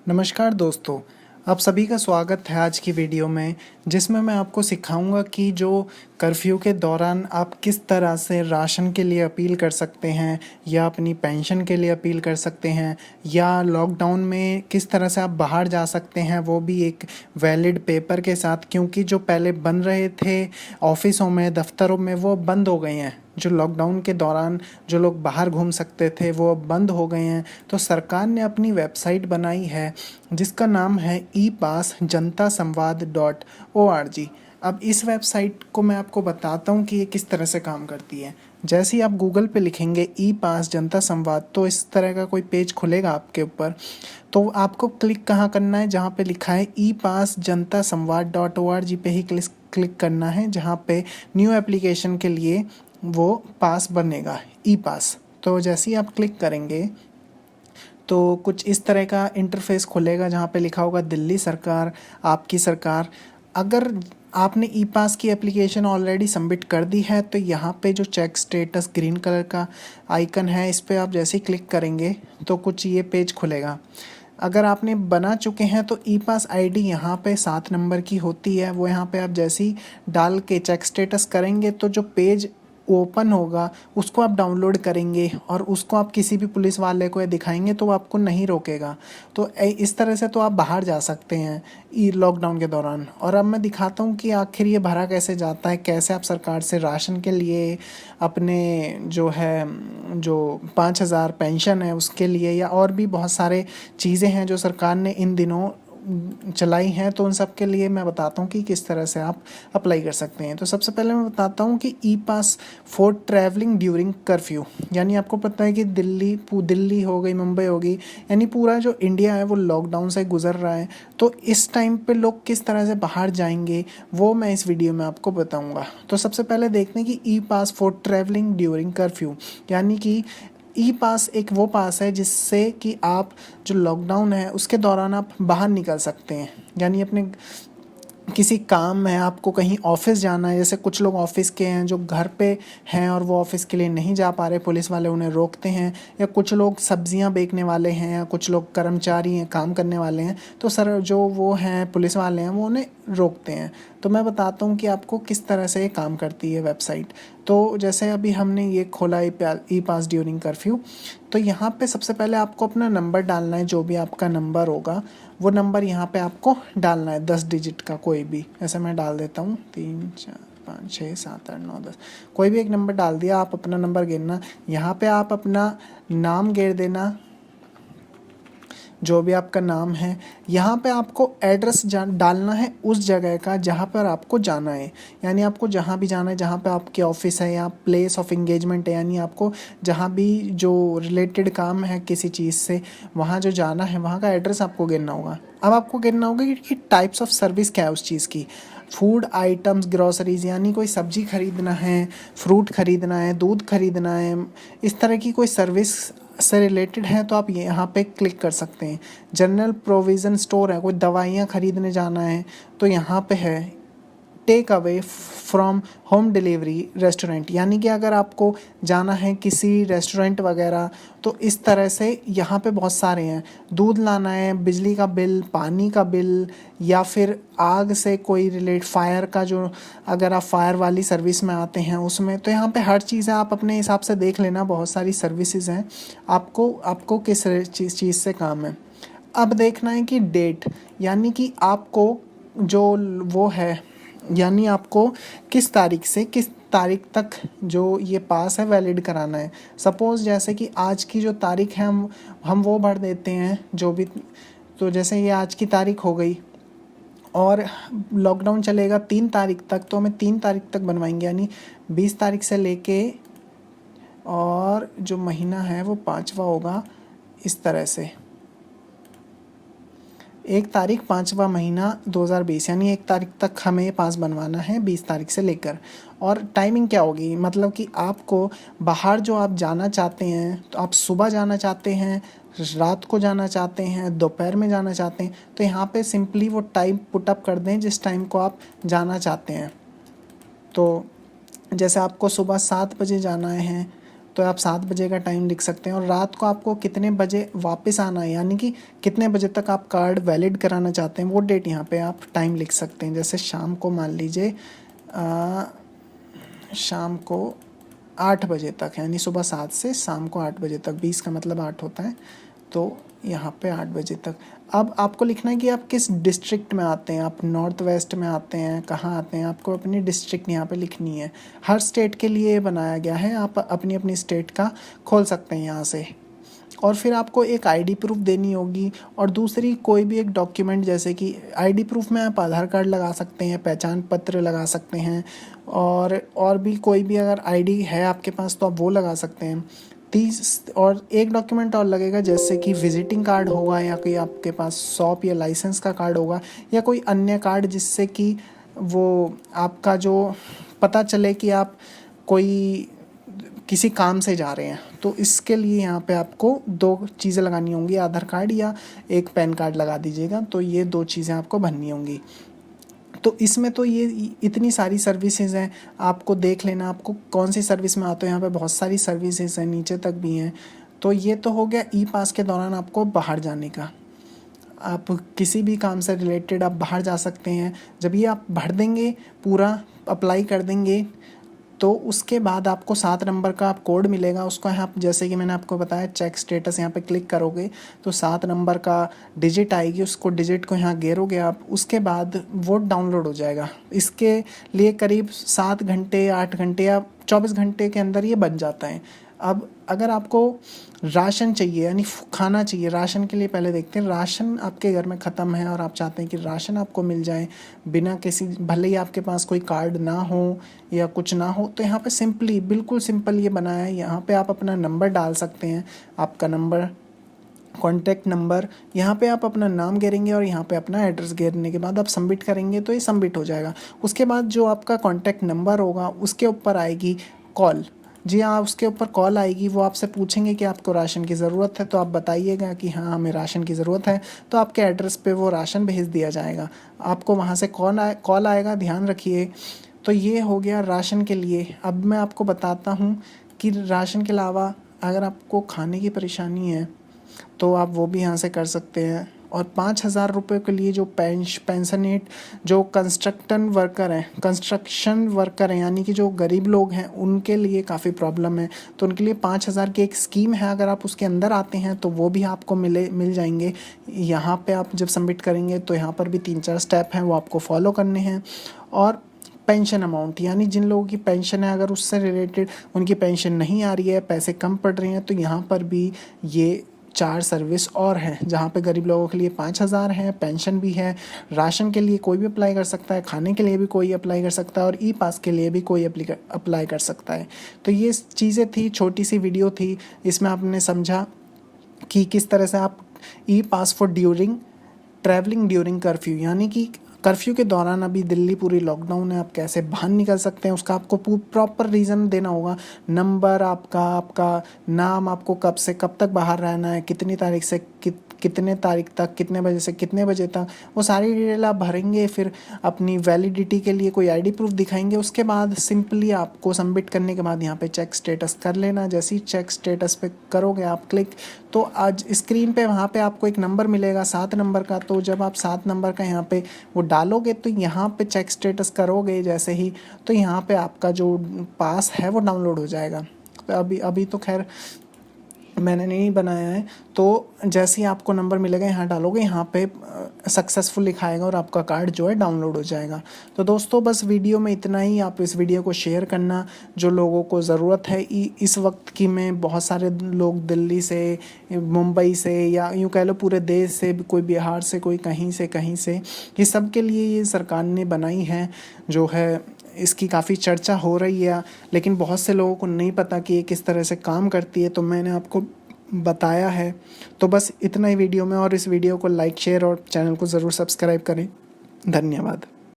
नमस्कार दोस्तों, आप सभी का स्वागत है आज की वीडियो में, जिसमें मैं आपको सिखाऊंगा कि जो कर्फ्यू के दौरान आप किस तरह से राशन के लिए अपील कर सकते हैं या अपनी पेंशन के लिए अपील कर सकते हैं या लॉकडाउन में किस तरह से आप बाहर जा सकते हैं, वो भी एक वैलिड पेपर के साथ। क्योंकि जो पहले बन रहे थे ऑफिसों में, दफ्तरों में, वो बंद हो गए हैं। जो लॉकडाउन के दौरान जो लोग बाहर घूम सकते थे वो अब बंद हो गए हैं। तो सरकार ने अपनी वेबसाइट बनाई है जिसका नाम है epass.jntasamvad.org। अब इस वेबसाइट को मैं आपको बताता हूँ कि ये किस तरह से काम करती है। जैसे ही आप गूगल पे लिखेंगे ई पास जनता संवाद, तो इस तरह का कोई पेज खुलेगा आपके ऊपर। तो आपको क्लिक कहाँ करना है? जहाँ पे लिखा है ई पास जनता संवाद .org पे ही क्लिक करना है, जहाँ पे न्यू एप्लीकेशन के लिए वो पास बनेगा, ई पास। तो जैसे ही आप क्लिक करेंगे तो कुछ इस तरह का इंटरफेस खुलेगा जहाँ पे लिखा होगा दिल्ली सरकार, आपकी सरकार। अगर आपने ई पास की एप्लीकेशन ऑलरेडी सबमिट कर दी है तो यहाँ पे जो चेक स्टेटस ग्रीन कलर का आइकन है, इस पर आप जैसे ही क्लिक करेंगे तो कुछ ये पेज खुलेगा। अगर आपने बना चुके हैं तो ई पास आईडी यहाँ पे 7 नंबर की होती है, वो यहाँ पे आप जैसे ही डाल के चेक स्टेटस करेंगे तो जो पेज ओपन होगा उसको आप डाउनलोड करेंगे और उसको आप किसी भी पुलिस वाले को दिखाएंगे तो वो आपको नहीं रोकेगा। तो इस तरह से तो आप बाहर जा सकते हैं ई लॉकडाउन के दौरान। और अब मैं दिखाता हूँ कि आखिर ये भरा कैसे जाता है, कैसे आप सरकार से राशन के लिए, अपने जो है जो 5,000 पेंशन है उसके लिए, या और भी बहुत सारे चीज़ें हैं जो सरकार ने इन दिनों चलाई हैं, तो उन सब के लिए मैं बताता हूँ कि किस तरह से आप अप्लाई कर सकते हैं। तो सबसे पहले मैं बताता हूँ कि ई पास फॉर ट्रैवलिंग ड्यूरिंग कर्फ्यू, यानी आपको पता है कि दिल्ली हो गई, मुंबई हो गई, यानी पूरा जो इंडिया है वो लॉकडाउन से गुजर रहा है। तो इस टाइम पे लोग किस तरह से बाहर जाएंगे वो मैं इस वीडियो में आपको बताऊँगा। तो सबसे पहले देखते हैं कि ई पास फॉर ट्रैवलिंग ड्यूरिंग कर्फ्यू, यानी कि ई पास एक वो पास है जिससे कि आप जो लॉकडाउन है उसके दौरान आप बाहर निकल सकते हैं। यानी अपने किसी काम है, आपको कहीं ऑफिस जाना है, जैसे कुछ लोग ऑफिस के हैं जो घर पे हैं और वो ऑफिस के लिए नहीं जा पा रहे, पुलिस वाले उन्हें रोकते हैं। या कुछ लोग सब्जियां बेचने वाले हैं, या कुछ लोग कर्मचारी हैं, काम करने वाले हैं, तो सर जो वो हैं पुलिस वाले हैं वो उन्हें रोकते हैं। तो मैं बताता हूँ कि आपको किस तरह से ये काम करती है वेबसाइट। तो जैसे अभी हमने ये खोला ई पास ड्यूरिंग कर्फ्यू, तो यहाँ पे सबसे पहले आपको अपना नंबर डालना है, जो भी आपका नंबर होगा वो नंबर यहाँ पे आपको डालना है, 10 डिजिट का कोई भी। ऐसे मैं डाल देता हूँ 3 4 5 6 7 8 9 10, कोई भी एक नंबर डाल दिया। आप अपना नंबर गिनना, यहाँ पे आप अपना नाम गिर देना, जो भी आपका नाम है। यहाँ पे आपको एड्रेस डालना है उस जगह का जहाँ पर आपको जाना है, यानी आपको जहाँ भी जाना है, जहाँ पे आपके ऑफिस है या प्लेस ऑफ एंगेजमेंट है, यानी आपको जहाँ भी जो रिलेटेड काम है किसी चीज़ से, वहाँ जो जाना है वहाँ का एड्रेस आपको गिनना होगा। अब आपको गिनना होगा कि टाइप्स ऑफ सर्विस क्या है उस चीज़ की। फूड आइटम्स, ग्रोसरीज, यानी कोई सब्जी खरीदना है, फ्रूट खरीदना है, दूध खरीदना है, इस तरह की कोई सर्विस से रिलेटेड है तो आप यहाँ पे क्लिक कर सकते हैं। जनरल प्रोविज़न स्टोर है, कोई दवाइयाँ खरीदने जाना है तो यहाँ पे है। Take away from home delivery restaurant, यानी कि अगर आपको जाना है किसी रेस्टोरेंट वगैरह तो इस तरह से यहाँ पे बहुत सारे हैं। दूध लाना है, बिजली का बिल, पानी का बिल, या फिर आग से कोई रिलेट फायर का, जो अगर आप फायर वाली सर्विस में आते हैं उसमें, तो यहाँ पे हर चीज़ है, आप अपने हिसाब से देख लेना, बहुत सारी सर्विसेज हैं। आपको किस चीज़ से काम है। अब देखना है कि डेट, यानी कि आपको जो वो है, यानी आपको किस तारीख से किस तारीख तक जो ये पास है वैलिड कराना है। सपोज़ जैसे कि आज की जो तारीख है हम वो भर देते हैं जो भी। तो जैसे ये आज की तारीख हो गई और लॉकडाउन चलेगा 3 तारीख तक, तो हमें 3 तारीख तक बनवाएंगे, यानी 20 तारीख से लेके, और जो महीना है वो 5वां होगा, इस तरह से 1 तारीख 5वां महीना 2020, यानी 1 तारीख तक हमें पास बनवाना है, 20 तारीख से लेकर। और टाइमिंग क्या होगी, मतलब कि आपको बाहर जो आप जाना चाहते हैं, तो आप सुबह जाना चाहते हैं, रात को जाना चाहते हैं, दोपहर में जाना चाहते हैं, तो यहाँ पे सिंपली वो टाइम पुटअप कर दें जिस टाइम को आप जाना चाहते हैं। तो जैसे आपको सुबह 7 बजे जाना है तो आप 7 बजे का टाइम लिख सकते हैं, और रात को आपको कितने बजे वापस आना है, यानी कि कितने बजे तक आप कार्ड वैलिड कराना चाहते हैं, वो डेट यहाँ पे आप टाइम लिख सकते हैं। जैसे शाम को मान लीजिए शाम को 8 बजे तक, यानी सुबह 7 से शाम को 8 बजे तक, 20 का मतलब 8 होता है, तो यहाँ पे 8 बजे तक। अब आपको लिखना है कि आप किस डिस्ट्रिक्ट में आते हैं, आप नॉर्थ वेस्ट में आते हैं, कहाँ आते हैं, आपको अपनी डिस्ट्रिक्ट यहाँ पे लिखनी है। हर स्टेट के लिए बनाया गया है, आप अपनी अपनी स्टेट का खोल सकते हैं यहाँ से। और फिर आपको एक आईडी प्रूफ देनी होगी, और दूसरी कोई भी एक डॉक्यूमेंट, जैसे कि आईडी प्रूफ में आप आधार कार्ड लगा सकते हैं, पहचान पत्र लगा सकते हैं, और भी कोई भी अगर आईडी है आपके पास तो आप वो लगा सकते हैं। 30 और एक डॉक्यूमेंट और लगेगा, जैसे कि विजिटिंग कार्ड होगा, या कोई आपके पास शॉप या लाइसेंस का कार्ड होगा, या कोई अन्य कार्ड जिससे कि वो आपका जो पता चले कि आप कोई किसी काम से जा रहे हैं। तो इसके लिए यहाँ पे आपको 2 चीज़ें लगानी होंगी, आधार कार्ड या एक पैन कार्ड लगा दीजिएगा, तो ये 2 चीज़ें आपको भरनी होंगी। तो इसमें तो ये इतनी सारी सर्विसेज हैं, आपको देख लेना आपको कौन सी सर्विस में आते हो। यहाँ पे बहुत सारी सर्विसेज हैं, नीचे तक भी हैं। तो ये तो हो गया ई पास के दौरान आपको बाहर जाने का, आप किसी भी काम से रिलेटेड आप बाहर जा सकते हैं। जब ये आप भर देंगे, पूरा अप्लाई कर देंगे, तो उसके बाद आपको 7 नंबर का आप कोड मिलेगा। उसको आप, जैसे कि मैंने आपको बताया, चेक स्टेटस यहाँ पे क्लिक करोगे तो 7 नंबर का डिजिट आएगी, उसको डिजिट को यहाँ गेरोगे आप, उसके बाद वो डाउनलोड हो जाएगा। इसके लिए करीब 7 घंटे 8 घंटे या 24 घंटे के अंदर ये बन जाता है। अब अगर आपको राशन चाहिए, यानी खाना चाहिए, राशन के लिए पहले देखते हैं, राशन आपके घर में ख़त्म है और आप चाहते हैं कि राशन आपको मिल जाए बिना किसी, भले ही आपके पास कोई कार्ड ना हो या कुछ ना हो, तो यहाँ पे सिंपली, बिल्कुल सिंपल ये बनाया है। यहाँ पे आप अपना नंबर डाल सकते हैं, आपका नंबर, कॉन्टैक्ट नंबर, यहाँ पे आप अपना नाम घेरेंगे और यहाँ पे अपना एड्रेस घेरने के बाद आप सबमिट करेंगे तो ये सबमिट हो जाएगा। उसके बाद जो आपका कॉन्टैक्ट नंबर होगा उसके ऊपर आएगी कॉल। जी हाँ, उसके ऊपर कॉल आएगी, वो आपसे पूछेंगे कि आपको राशन की ज़रूरत है, तो आप बताइएगा कि हाँ हमें राशन की ज़रूरत है, तो आपके एड्रेस पे वो राशन भेज दिया जाएगा। आपको वहाँ से कॉल आएगा, ध्यान रखिए। तो ये हो गया राशन के लिए। अब मैं आपको बताता हूँ कि राशन के अलावा अगर आपको खाने की परेशानी है तो आप वो भी यहाँ से कर सकते हैं। और 5,000 रुपये के लिए जो पेंशनेट, जो कंस्ट्रक्शन वर्कर हैं, यानी कि जो गरीब लोग हैं, उनके लिए काफ़ी प्रॉब्लम है। तो उनके लिए 5,000 की एक स्कीम है, अगर आप उसके अंदर आते हैं तो वो भी आपको मिल जाएंगे। यहाँ पे आप जब सबमिट करेंगे तो यहाँ पर भी 3-4 स्टेप हैं, वो आपको फॉलो करने हैं। और पेंशन अमाउंट, यानी जिन लोगों की पेंशन है, अगर उससे रिलेटेड उनकी पेंशन नहीं आ रही है, पैसे कम पड़ रहे हैं, तो यहाँ पर भी ये 4 सर्विस और हैं, जहाँ पे गरीब लोगों के लिए 5,000 है, पेंशन भी है, राशन के लिए कोई भी अप्लाई कर सकता है, खाने के लिए भी कोई अप्लाई कर सकता है, और ई पास के लिए भी कोई अप्लाई कर सकता है। तो ये चीज़ें थी, छोटी सी वीडियो थी, इसमें आपने समझा कि किस तरह से आप ई पास फॉर ट्रैवलिंग ड्यूरिंग कर्फ्यू, यानी कि कर्फ्यू के दौरान, अभी दिल्ली पूरी लॉकडाउन है, आप कैसे बाहर निकल सकते हैं, उसका आपको प्रॉपर रीज़न देना होगा। नंबर आपका नाम, आपको कब से कब तक बाहर रहना है, कितनी तारीख से कितने तारीख तक, कितने बजे से कितने बजे तक, वो सारी डिटेल आप भरेंगे। फिर अपनी वैलिडिटी के लिए कोई आईडी प्रूफ दिखाएंगे। उसके बाद सिंपली आपको सबमिट करने के बाद यहाँ पे चेक स्टेटस कर लेना। जैसे ही चेक स्टेटस पे करोगे आप क्लिक, तो आज स्क्रीन पे वहाँ पे आपको एक नंबर मिलेगा 7 नंबर का। तो जब आप 7 नंबर का यहाँ पे वो डालोगे, तो यहाँ पे चेक स्टेटस करोगे जैसे ही, तो यहाँ पे आपका जो पास है वो डाउनलोड हो जाएगा। तो अभी तो खैर मैंने नहीं बनाया है। तो जैसे ही आपको नंबर मिलेगा, यहाँ डालोगे, यहाँ पे सक्सेसफुल लिखाएगा और आपका कार्ड जो है डाउनलोड हो जाएगा। तो दोस्तों बस वीडियो में इतना ही। आप इस वीडियो को शेयर करना जो लोगों को ज़रूरत है इस वक्त की में। बहुत सारे लोग दिल्ली से, मुंबई से, या यूँ कह लो पूरे देश से, कोई बिहार से, कोई कहीं से, ये सब के लिए ये सरकार ने बनाई है, जो है इसकी काफ़ी चर्चा हो रही है, लेकिन बहुत से लोगों को नहीं पता कि ये किस तरह से काम करती है। तो मैंने आपको बताया है। तो बस इतना ही वीडियो में, और इस वीडियो को लाइक, शेयर और चैनल को ज़रूर सब्सक्राइब करें। धन्यवाद।